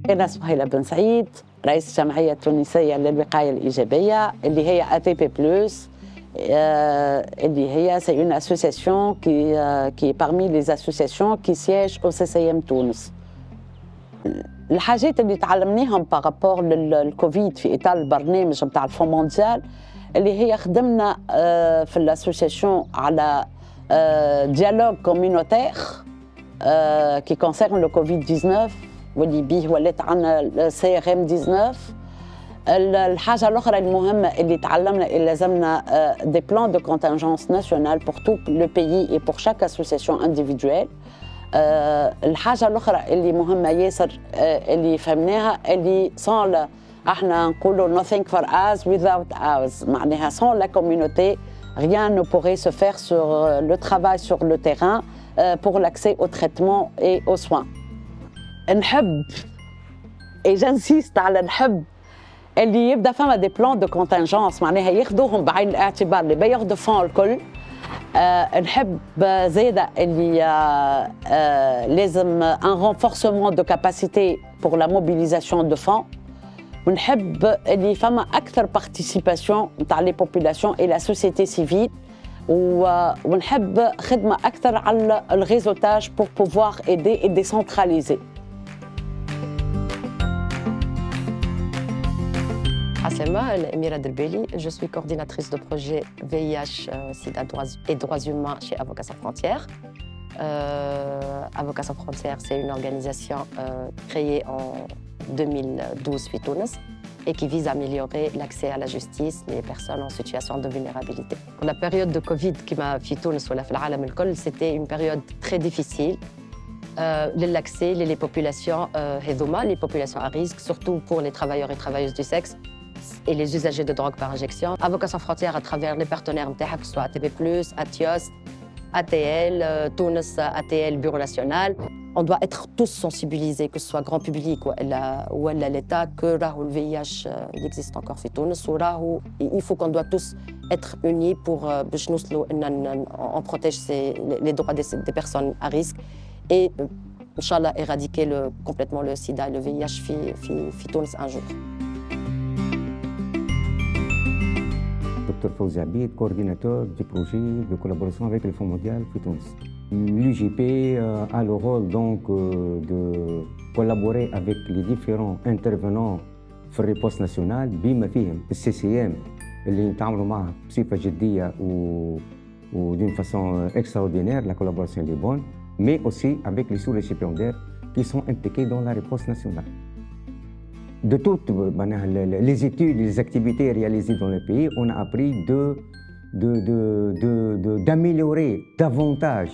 أنا سهيلة بن سعيد رئيس الجمعية التونسية للوقاية الإيجابية اللي هي ATP+, اللي هي c'est une association qui est parmi les associations qui siègent au CCM تونس. الحاجات اللي تعلمناهم بارابور للكوفيد في إطار البرنامج نتاع الفون مونديال اللي هي خدمنا في الاسوسياسيون على ديالوج كومينوتير qui concerne le Covid-19 واللي بيه ولات عندنا CRM 19. الحاجة الأخرى المهمة اللي تعلمنا اللي لازمنا des plans de contingence nationale pour tout le pays et pour chaque association individuelle. الحاجة الأخرى اللي مهمة ياسر اللي فهمناها اللي sans احنا نقولوا nothing for us without us معناها sans la communauté rien ne pourrait se faire sur le travail sur le terrain pour l'accès au traitement et aux soins. نحب et j'insiste على نحب اللي يبدا فما دي بلان دو كونتنجونس معناها ياخذوهم بعين الاعتبار اللي بياخذوا فون الكل. نحب زاده اللي لازم ان renforcement de capacité pour la mobilisation de fonds. ونحب اللي فما اكثر بارتيسيباسيون نتاع لي بوبولاسيون اي لا سوسيتي سيفيل ونحب خدمه اكثر على الريزولتاج pour pouvoir aider et décentraliser. Aslema, Emira Delbeli, je suis coordinatrice de projet VIH, SIDA et droits humains chez Avocats sans frontières. Avocats sans frontières, c'est une organisation créée en 2012 à Tunis et qui vise à améliorer l'accès à la justice des personnes en situation de vulnérabilité. La période de Covid qui m'a fait Tunis ou la c'était une période très difficile. L'accès les populations les populations à risque, surtout pour les travailleurs et travailleuses du sexe et les usagers de drogue par injection. Avocats sans frontières à travers les partenaires que ce soit ATP+, ATIOS, ATL, Tunis, ATL, Bureau national. On doit être tous sensibilisés, que ce soit grand public ou l'État, que le VIH existe encore en Tunis. Il faut qu'on doit tous être unis pour on protège les droits des personnes à risque et, Inch'Allah, éradiquer complètement le sida et le VIH en Tunis un jour. Dr Fawzi Abid, coordinateur du projet de collaboration avec le Fonds mondial de Tunis. L'UGP a le rôle donc de collaborer avec les différents intervenants في الريبوست ناسيونال بما فيهم الCCM اللي نتعاملوا معه بصفة جدية و d'une façon extraordinaire, la collaboration est bonne, mais aussi avec les sous-récipiendaires qui sont impliqués dans la réponse nationale. De toutes les études, les activités réalisées dans le pays, on a appris d'améliorer davantage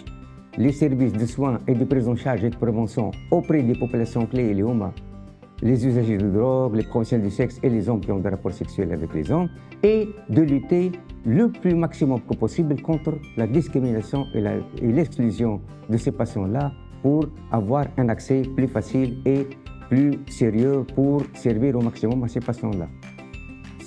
les services de soins et de prise en charge et de prévention auprès des populations clés et les usagers de drogue, les professionnels du sexe et les hommes qui ont des rapports sexuels avec les hommes, et de lutter le plus maximum que possible contre la discrimination et l'exclusion de ces patients-là pour avoir un accès plus facile et plus sérieux pour servir au maximum à ces patients-là.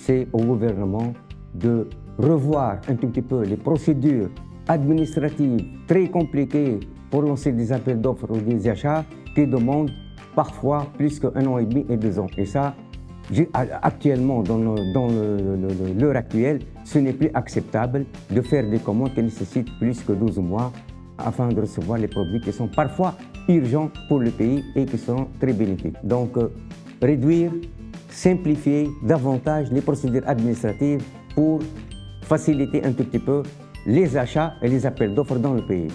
C'est au gouvernement de revoir un tout petit peu les procédures administratives très compliquées pour lancer des appels d'offres ou des achats qui demandent parfois plus qu'un an et demi et 2 ans. Et ça, actuellement, dans l'heure actuelle, ce n'est plus acceptable de faire des commandes qui nécessitent plus que 12 mois afin de recevoir les produits qui sont parfois urgents pour le pays et qui sont très bénéfiques. Donc, réduire, simplifier davantage les procédures administratives pour faciliter un tout petit peu les achats et les appels d'offres dans le pays.